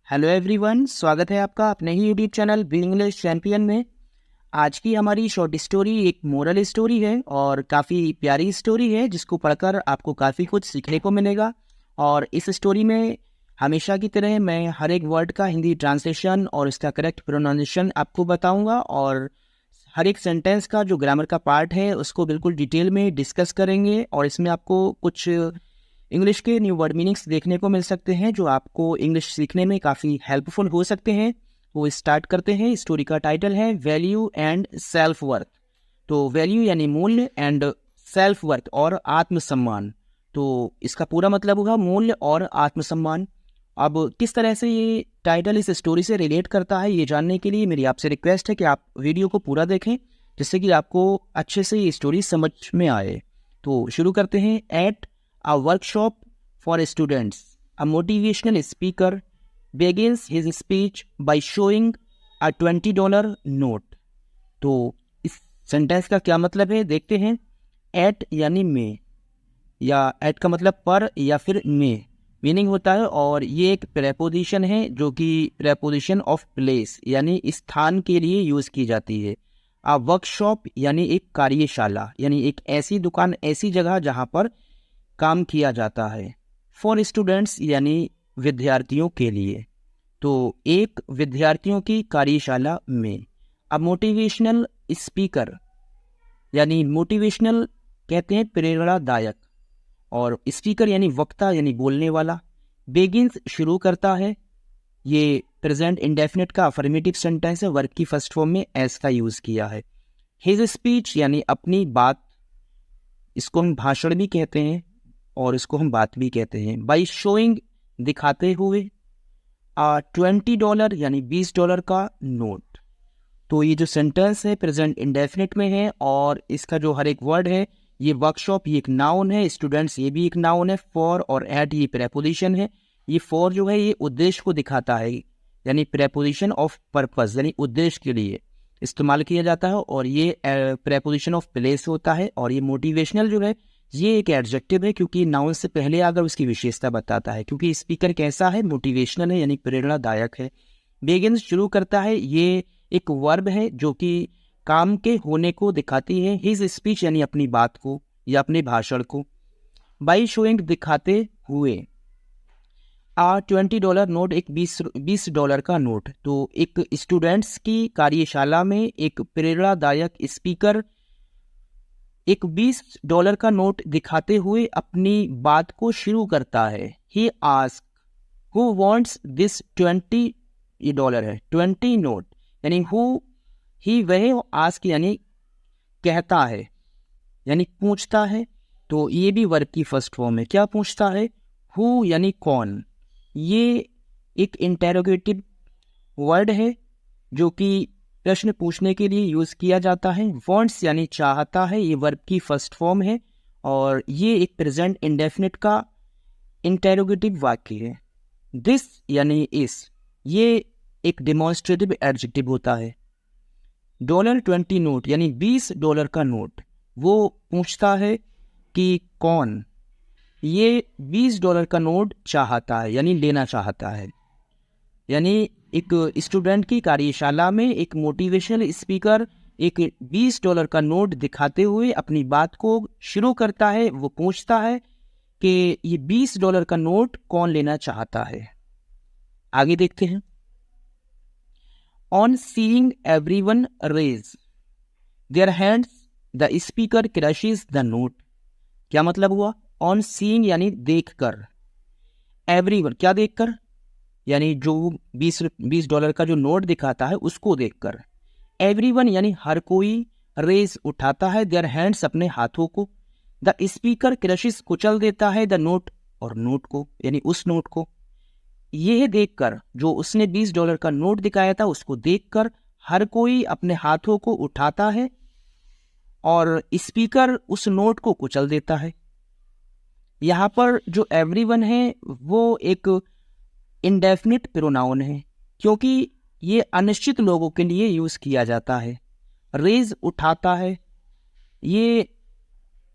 Hello everyone, स्वागत है आपका अपने ही YouTube channel be English champion में। आज की हमारी शॉर्ट स्टोरी एक मोरल स्टोरी है और काफ़ी प्यारी स्टोरी है जिसको पढ़कर आपको काफ़ी कुछ सीखने को मिलेगा। और इस स्टोरी में हमेशा की तरह मैं हर एक वर्ड का हिंदी ट्रांसलेशन और इसका करेक्ट प्रोनाउंसिएशन आपको बताऊंगा और हर एक सेंटेंस का जो ग्रामर का पार्ट है उसको बिल्कुल डिटेल में डिस्कस करेंगे। और इसमें आपको कुछ इंग्लिश के न्यू वर्ड मीनिंग्स देखने को मिल सकते हैं जो आपको इंग्लिश सीखने में काफ़ी हेल्पफुल हो सकते हैं। वो स्टार्ट करते हैं। स्टोरी का टाइटल है वैल्यू एंड सेल्फ वर्थ। तो वैल्यू यानी मूल्य एंड सेल्फ वर्थ और आत्मसम्मान। तो इसका पूरा मतलब होगा मूल्य और आत्मसम्मान। अब किस तरह से ये टाइटल इस स्टोरी से रिलेट करता है ये जानने के लिए मेरी आपसे रिक्वेस्ट है कि आप वीडियो को पूरा देखें जिससे कि आपको अच्छे से ये स्टोरी समझ में आए। तो शुरू करते हैं। At a workshop for students, a motivational speaker begins his speech by showing a $20 note. तो इस सेंटेंस का क्या मतलब है देखते हैं। एट यानी में, या एट का मतलब पर या फिर में मीनिंग होता है और ये एक प्रेपोजिशन है जो कि प्रेपोजिशन ऑफ प्लेस यानी स्थान के लिए यूज़ की जाती है। आ वर्कशॉप यानी एक कार्यशाला यानी एक ऐसी दुकान, ऐसी जगह जहाँ पर काम किया जाता है। फॉर स्टूडेंट्स यानी विद्यार्थियों के लिए। तो एक विद्यार्थियों की कार्यशाला में। अब मोटिवेशनल स्पीकर यानी मोटिवेशनल कहते हैं प्रेरणादायक, और स्पीकर यानी वक्ता यानी बोलने वाला। बेगिंस शुरू करता है। ये प्रेजेंट इंडेफिनिट का अफर्मेटिव सेंटेंस है, वर्ब की फर्स्ट फॉर्म में एस का यूज किया है। हिज स्पीच यानी अपनी बात, इसको हम भाषण भी कहते हैं और इसको हम बात भी कहते हैं। बाई शोइंग दिखाते हुए। $20 यानी $20 का नोट। तो ये जो सेंटेंस है प्रेजेंट इंडेफिनिट में है और इसका जो हर एक वर्ड है, ये वर्कशॉप ये एक नाउन है, स्टूडेंट्स ये भी एक नाउन है, फॉर और एट ये प्रेपोजिशन है। ये फॉर जो है ये उद्देश्य को दिखाता है यानी प्रेपोजिशन ऑफ पर्पस यानी उद्देश्य के लिए इस्तेमाल किया जाता है, और ये प्रेपोजिशन ऑफ प्लेस होता है। और ये मोटिवेशनल जो है ये एक एडजेक्टिव है क्योंकि नाउन से पहले आकर उसकी विशेषता बताता है, क्योंकि स्पीकर कैसा है, मोटिवेशनल है यानी प्रेरणादायक है। बेगिन शुरू करता है, ये एक वर्ब है जो कि काम के होने को दिखाती है। हिज स्पीच यानी अपनी बात को या अपने भाषण को। बाई शोइंग दिखाते हुए। $20 नोट एक $20 का नोट। तो एक स्टूडेंट्स की कार्यशाला में एक प्रेरणादायक स्पीकर एक $20 का नोट दिखाते हुए अपनी बात को शुरू करता है। He ask who wants this $20 है 20 नोट यानी हु, ही वह, आस्क यानी कहता है यानी पूछता है। तो ये भी वर्ब की फर्स्ट फॉर्म है। क्या पूछता है? हु यानी कौन। ये एक इंटेरोगेटिव वर्ड है जो कि प्रश्न पूछने के लिए यूज किया जाता है। वांट्स यानी चाहता है, ये वर्ब की फर्स्ट फॉर्म है और ये एक प्रेजेंट इंडेफिनिट का इंटेरोगेटिव वाक्य है। दिस यानी इस, ये एक डेमोन्स्ट्रेटिव एडजेक्टिव होता है। $20 नोट यानी $20 का नोट। वो पूछता है कि कौन, ये $20 का नोट चाहता है यानी लेना चाहता है। यानी एक स्टूडेंट की कार्यशाला में एक मोटिवेशनल स्पीकर एक $20 का नोट दिखाते हुए अपनी बात को शुरू करता है। वो पूछता है कि ये $20 का नोट कौन लेना चाहता है। आगे देखते हैं। On seeing everyone raise their hands the speaker crushes the note. क्या मतलब हुआ? ऑन सीइंग यानी देखकर, एवरीवन क्या देखकर, यानी जो $20 का जो नोट दिखाता है उसको देखकर। एवरीवन यानी हर कोई, रेज उठाता है, देयर हैंड्स अपने हाथों को, द स्पीकर क्रशिस कुचल देता है, द नोट और नोट को यानी उस नोट को। यह देखकर, जो उसने $20 का नोट दिखाया था उसको देखकर हर कोई अपने हाथों को उठाता है और स्पीकर उस नोट को कुचल देता है। यहाँ पर जो एवरीवन है वो एक इंडेफिनिट प्रोनाउन है क्योंकि ये अनिश्चित लोगों के लिए यूज किया जाता है। रेज उठाता है, ये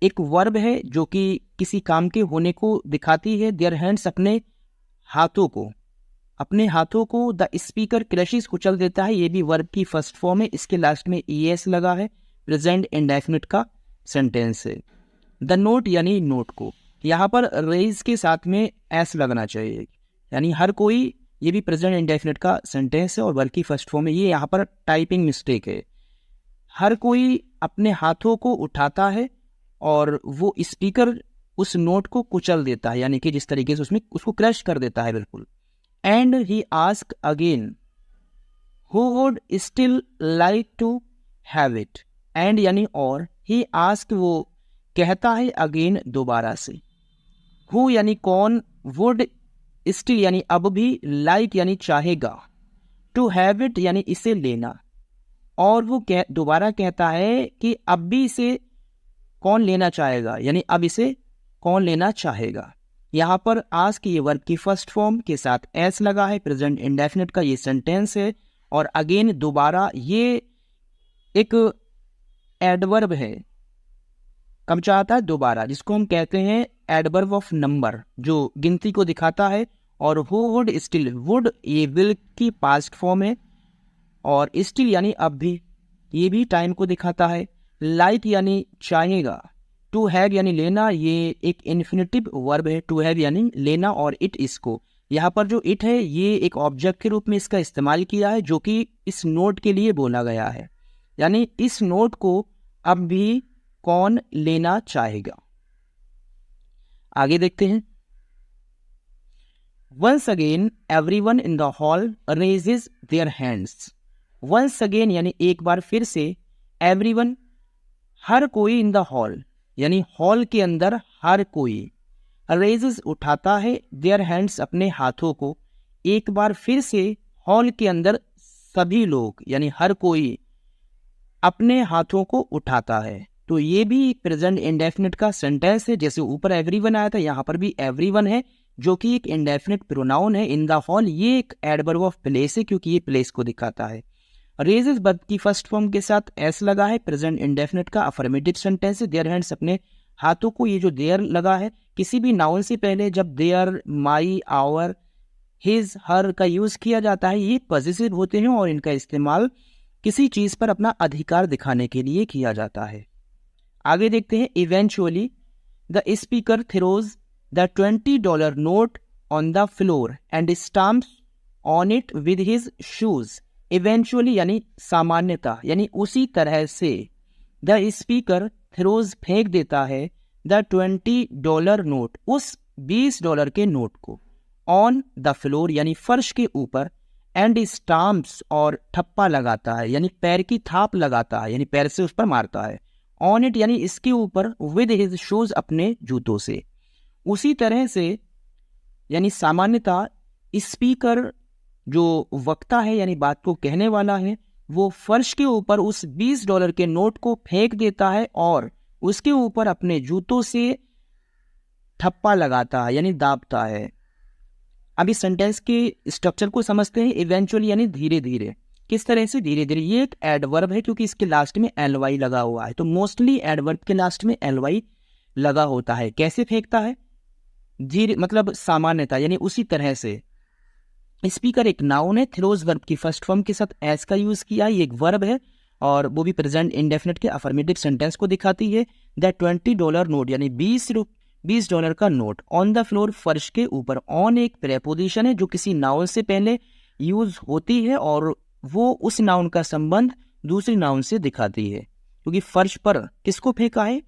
एक वर्ब है जो कि किसी काम के होने को दिखाती है। देयर हैंड्स अपने हाथों को, अपने हाथों को द स्पीकर क्रशिस कुचल देता है, ये भी वर्ब की फर्स्ट फॉर्म है, इसके लास्ट में ईएस लगा है, प्रेजेंट इंडेफिनिट का सेंटेंस है। द नोट यानी नोट को, यहाँ पर रेज के साथ में एस लगना चाहिए, यानी हर कोई, ये भी प्रेजेंट इंडेफिनिट का सेंटेंस है और वर्ब की फर्स्ट फॉर्म है, ये यहाँ पर टाइपिंग मिस्टेक है। हर कोई अपने हाथों को उठाता है और वो स्पीकर उस नोट को कुचल देता है, यानी कि जिस तरीके से उसमें उसको क्रश कर देता है बिल्कुल। And he ask again who would still like to have it, and यानी और, ही आस्क वो कहता है, अगेन दोबारा से, हु यानी कौन, वुड स्टिल यानी अब भी, लाइक यानी चाहेगा, टू हैव इट यानी इसे लेना, और वो दोबारा कहता है कि अब भी इसे कौन लेना चाहेगा, यानी अब इसे कौन लेना चाहेगा। यहाँ पर आस्क ये वर्ब की फर्स्ट फॉर्म के साथ एस लगा है, प्रेजेंट इंडेफिनिट का ये सेंटेंस है, और अगेन दोबारा ये एक एडवर्ब है, कब चाहता है, दोबारा, जिसको हम कहते हैं एडवर्ब ऑफ नंबर, जो गिनती को दिखाता है। और हु वुड स्टिल, वुड ये विल की पास्ट फॉर्म है, और स्टिल यानी अब भी, ये भी टाइम को दिखाता है। लाइक यानी चाहेगा, टू हैव यानी लेना, ये एक इन्फिनिटिव वर्ब है, टू हैव यानी लेना, और इट इसको, यहाँ पर जो इट है ये एक ऑब्जेक्ट के रूप में इसका इस्तेमाल किया है, जो कि इस नोट के लिए बोला गया है, यानी इस नोट को अब भी कौन लेना चाहेगा। आगे देखते हैं। Once again everyone in the hall raises their hands. Once again यानी एक बार फिर से, एवरीवन हर कोई, इन द हॉल यानी हॉल के अंदर हर कोई, रेजेस उठाता है, देयर हैंड्स अपने हाथों को, एक बार फिर से हॉल के अंदर सभी लोग यानी हर कोई अपने हाथों को उठाता है। तो ये भी एक प्रेजेंट इंडेफिनिट का सेंटेंस है, जैसे ऊपर एवरीवन आया था यहाँ पर भी एवरीवन है, जो कि एक इंडेफिनिट प्रोनाउन है। इन द हॉल ये एक एडवर्ब ऑफ प्लेस है, क्योंकि ये प्लेस को दिखाता है। रेजेस वर्ब की फर्स्ट फॉर्म के साथ एस लगा है, प्रेजेंट इंडेफिनिट का अफर्मेटिव सेंटेंस है। देयर हैंड्स अपने हाथों को, ये जो देयर लगा है किसी भी नाउन से पहले जब देयर, माई, आवर, हिज, हर का यूज किया जाता है, ये पॉजिटिव होते हैं और इनका इस्तेमाल किसी चीज पर अपना अधिकार दिखाने के लिए किया जाता है। आगे देखते हैं। Eventually the speaker throws the $20 note on the floor and stamps on it with his shoes. Eventually यानी सामान्यता, यानी उसी तरह से, द स्पीकर थ्रोज फेंक देता है, द $20 नोट, उस $20 के नोट को, ऑन द फ्लोर यानी फर्श के ऊपर, एंड स्टैम्प्स और ठप्पा लगाता है, यानी पैर की थाप लगाता है, यानी पैर से उस पर मारता है, ऑन इट यानी इसके ऊपर, विद हिज शूज अपने जूतों से। उसी तरह से यानी सामान्यता, स्पीकर जो वक्ता है यानी बात को कहने वाला है, वो फर्श के ऊपर उस $20 के नोट को फेंक देता है और उसके ऊपर अपने जूतों से ठप्पा लगाता है, यानी दाबता है। अब इस सेंटेंस के स्ट्रक्चर को समझते हैं। इवेंचुअली यानी धीरे धीरे, किस तरह से धीरे धीरे, ये एक एडवर्ब है क्योंकि इसके लास्ट में एलवाई लगा हुआ है, तो मोस्टली एडवर्ब के लास्ट में एलवाई लगा होता है। कैसे फेंकता है, धीरे, मतलब सामान्यता, यानी उसी तरह से। स्पीकर एक नाउन है, थ्रोज वर्ब की फर्स्ट फॉर्म के साथ एस का यूज किया, ये एक वर्ब है और वो भी प्रेजेंट इंडेफिनिट के अफर्मेटिव सेंटेंस को दिखाती है। द $20 नोट यानी $20 का नोट, ऑन द फ्लोर फर्श के ऊपर, ऑन एक प्रेपोजिशन है जो किसी नाउन से पहले यूज होती है और वो उस नाउन का संबंध दूसरी नाउन से दिखाती है, क्योंकि फर्श पर किसको फेंका है,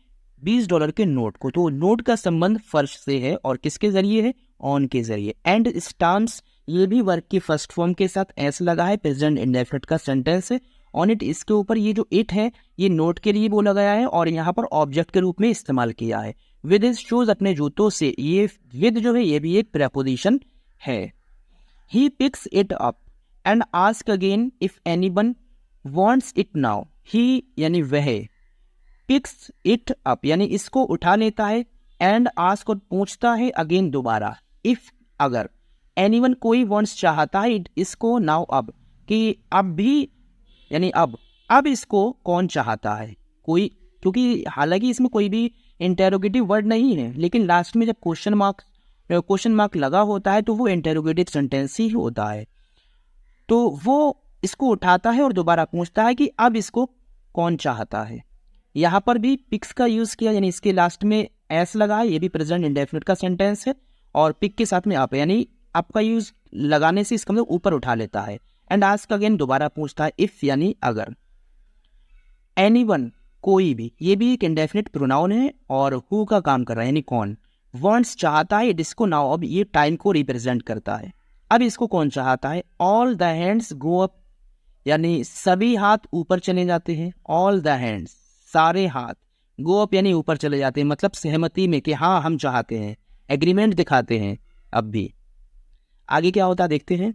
$20 के नोट को, तो नोट का संबंध फर्श से है और किसके जरिए है, ऑन के जरिए। एंड स्टैम्प्स ये भी वर्ब की फर्स्ट फॉर्म के साथ एस लगा है, प्रेजेंट इंडेफिनिट का सेंटेंस है। ऑन इट, इसके ऊपर, ये जो इट है ये नोट के लिए बोला गया है और यहाँ पर ऑब्जेक्ट के रूप में इस्तेमाल किया है। विद हिज शूज अपने जूतों से, ये विद जो है ये भी एक प्रेपोजिशन है। He picks it up and ask again if anyone wants it now. He यानी वह, पिक्स इट अप यानी इसको उठा लेता है, एंड आस्क और पूछता है, अगेन दोबारा, इफ अगर, एनीवन कोई, वांट्स चाहता है, इसको, नाउ अब, कि अब भी यानी अब इसको कौन चाहता है, कोई, क्योंकि हालांकि इसमें कोई भी इंटेरोगेटिव वर्ड नहीं है, लेकिन लास्ट में जब क्वेश्चन मार्क क्वेश्चन मार्क लगा होता है तो वो इंटेरोगेटिव सेंटेंस ही होता है। तो वो इसको उठाता है और दोबारा पूछता है कि अब इसको कौन चाहता है। यहाँ पर भी पिक्स का यूज़ किया, यानी इसके लास्ट में एस लगा है, ये भी प्रेजेंट इंडेफिनिट का सेंटेंस है, और पिक के साथ में आप, यानी आपका यूज लगाने से इसका मतलब ऊपर उठा लेता है। एंड आस्क अगेन, दोबारा पूछता है, इफ यानी अगर। एनीवन कोई भी, ये भी एक इंडेफिनिट प्रोनाउन है और हु का काम कर रहा है यानी कौन। वांट्स चाहता है, इसको नाउ, अब ये टाइम को रिप्रेजेंट करता है। अब इसको कौन चाहता है। All the hands go up, यानी सभी हाथ ऊपर चले जाते हैं। ऑल द हैंड्स, सारे हाथ, गो अप यानी ऊपर चले जाते हैं, मतलब सहमति में कि हाँ हम चाहते हैं, एग्रीमेंट दिखाते हैं। अब भी आगे क्या होता देखते हैं।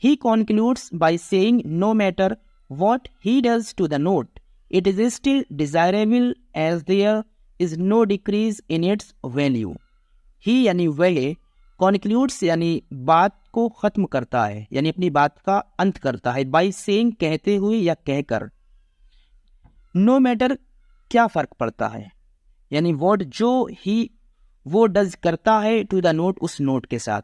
He concludes by saying no matter what he does to the note, it is still desirable as there is no decrease in its value. He यानी वह, concludes यानी बात को खत्म करता है, यानी अपनी बात का अंत करता है, by saying कहते हुए या कहकर। No matter क्या फर्क पड़ता है, यानी what जो ही वो डज करता है टू द नोट, उस नोट के साथ,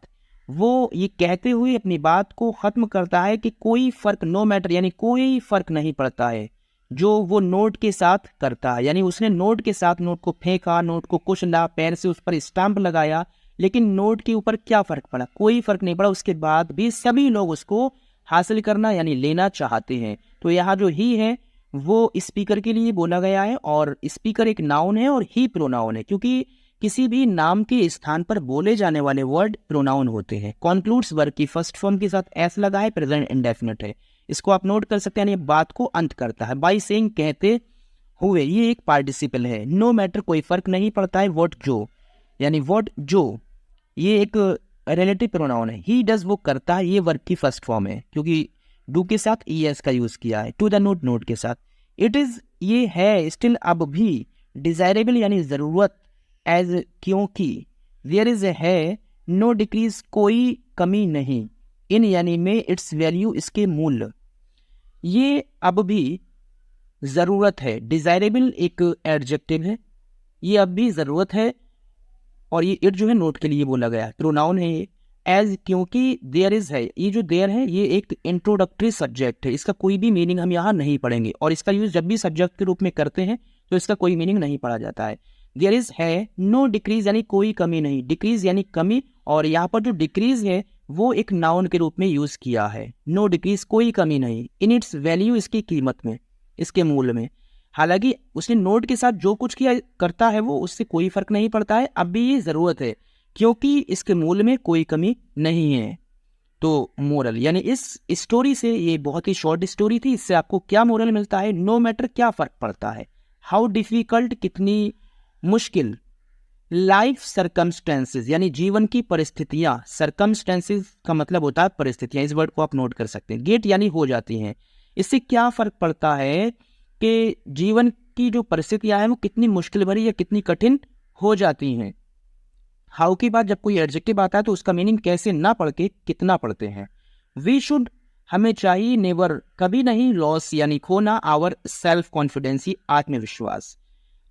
वो ये कहते हुए अपनी बात को ख़त्म करता है कि कोई फ़र्क, नो मैटर यानी कोई फ़र्क नहीं पड़ता है जो वो नोट के साथ करता है। यानी उसने नोट के साथ नोट को फेंका, नोट को कुचला, पेन से उस पर स्टैम्प लगाया, लेकिन नोट के ऊपर क्या फ़र्क पड़ा, कोई फ़र्क नहीं पड़ा। उसके बाद भी सभी लोग उसको हासिल करना यानी लेना चाहते हैं। तो यहाँ जो ही है वो स्पीकर के लिए बोला गया है, और स्पीकर एक नाउन है और ही प्रोनाउन है, क्योंकि किसी भी नाम के स्थान पर बोले जाने वाले वर्ड प्रोनाउन होते हैं। कॉन्क्लूड्स वर्ब की फर्स्ट फॉर्म के साथ एस लगा है, प्रेजेंट इंडेफिनिट है, इसको आप नोट कर सकते हैं, यानी बात को अंत करता है। बाय सेइंग कहते हुए, ये एक पार्टिसिपल है। नो मैटर कोई फर्क नहीं पड़ता है, व्हाट जो, यानी व्हाट जो, ये एक रिलेटिव प्रोनाउन है। ही डज वो करता है, ये वर्ब की फर्स्ट फॉर्म है, क्योंकि डू के साथ ईएस का यूज किया है। टू द नोट, नोट के साथ। इट इज ये है, स्टिल अब भी, डिजायरेबल यानी जरूरत, एज क्योंकि, देयर इज है, नो डिक्रीज कोई कमी नहीं, इन यानी में, इट्स वैल्यू इसके मूल्य। ये अब भी ज़रूरत है, डिज़ायरेबल एक एडजेक्टिव है, ये अब भी ज़रूरत है, और ये इट जो है नोट के लिए बोला गया है, प्रोनाउन है ये। एज क्योंकि, देयर इज है, ये जो देयर है ये एक इंट्रोडक्टरी सब्जेक्ट है, इसका कोई भी मीनिंग हम यहाँ नहीं पढ़ेंगे, और इसका यूज जब भी सब्जेक्ट के रूप में करते हैं तो इसका कोई मीनिंग नहीं पढ़ा जाता है। देयर इज है, नो डिक्रीज यानी कोई कमी नहीं, डिक्रीज यानी कमी, और यहाँ पर जो डिक्रीज है वो एक नाउन के रूप में यूज किया है। नो डिक्रीज कोई कमी नहीं, इन इट्स वैल्यू इसकी कीमत में, इसके मूल्य में। हालांकि उसने नोट के साथ जो कुछ किया करता है वो, उससे कोई फर्क नहीं पड़ता है, अब भी ये जरूरत है क्योंकि इसके मूल्य में कोई कमी नहीं है। तो मोरल, यानी इस स्टोरी से, ये बहुत ही शॉर्ट स्टोरी थी, इससे आपको क्या मोरल मिलता है। नो मैटर क्या फर्क पड़ता है, हाउ डिफिकल्ट कितनी मुश्किल, लाइफ सरकमस्टेंसेज यानी जीवन की परिस्थितियां, सरकमस्टेंसेज का मतलब होता है परिस्थितियां, इस वर्ड को आप नोट कर सकते हैं। गेट यानी हो जाती हैं, इससे क्या फर्क पड़ता है कि जीवन की जो परिस्थितियां हैं वो कितनी मुश्किल भरी या कितनी कठिन हो जाती हैं। हाउ की बात, जब कोई एडजेक्टिव आता है तो उसका मीनिंग कैसे ना पढ़ के कितना पढ़ते हैं। वी शुड, हमें चाहिए, नेवर कभी नहीं, लॉस यानी खोना, आवर सेल्फ कॉन्फिडेंस आत्मविश्वास,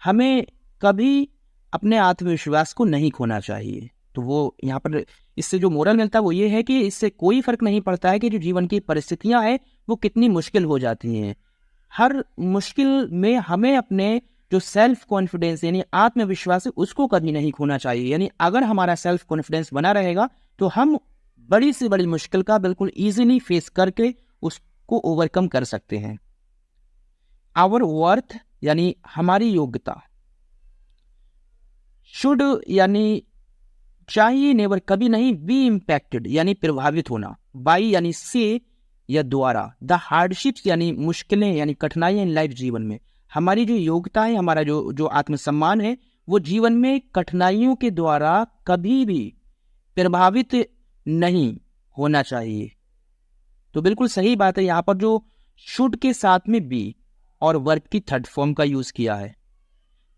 हमें कभी अपने आत्मविश्वास को नहीं खोना चाहिए। तो वो यहाँ पर इससे जो मोरल मिलता है वो ये है कि इससे कोई फर्क नहीं पड़ता है कि जो जीवन की परिस्थितियां हैं वो कितनी मुश्किल हो जाती हैं, हर मुश्किल में हमें अपने जो सेल्फ कॉन्फिडेंस यानी आत्मविश्वास है उसको कभी नहीं खोना चाहिए। यानी अगर हमारा सेल्फ कॉन्फिडेंस बना रहेगा तो हम बड़ी से बड़ी मुश्किल का बिल्कुल ईजिली फेस करके उसको ओवरकम कर सकते हैं। आवर वर्थ यानी हमारी योग्यता, शुड यानी चाहिए, नेवर कभी नहीं, बी इम्पैक्टेड यानी प्रभावित होना, बाई यानी से या द्वारा, द हार्डशिप्स यानी मुश्किलें यानी कठिनाइयां इन लाइफ जीवन में, हमारी जो योग्यता है, हमारा जो आत्मसम्मान है वो जीवन में कठिनाइयों के द्वारा कभी भी प्रभावित नहीं होना चाहिए। तो बिल्कुल सही बात है, यहाँ पर जो शुड के साथ में बी और वर्ब की थर्ड फॉर्म का यूज किया है।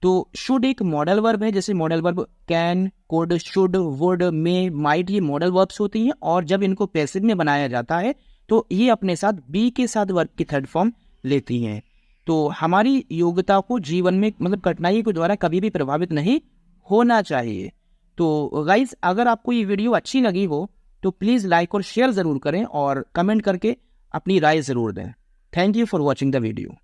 तो शुड एक मॉडल वर्ब है, जैसे modal verb can, could, should, would, may, might, ये मॉडल वर्ब्स होती हैं, और जब इनको पैसिव में बनाया जाता है तो ये अपने साथ बी के साथ वर्ब की थर्ड फॉर्म लेती हैं। तो हमारी योग्यता को जीवन में मतलब कठिनाई के द्वारा कभी भी प्रभावित नहीं होना चाहिए। तो गाइस, अगर आपको ये वीडियो अच्छी लगी हो तो प्लीज़ लाइक और शेयर ज़रूर करें और कमेंट करके अपनी राय ज़रूर दें। Thank you for watching the video.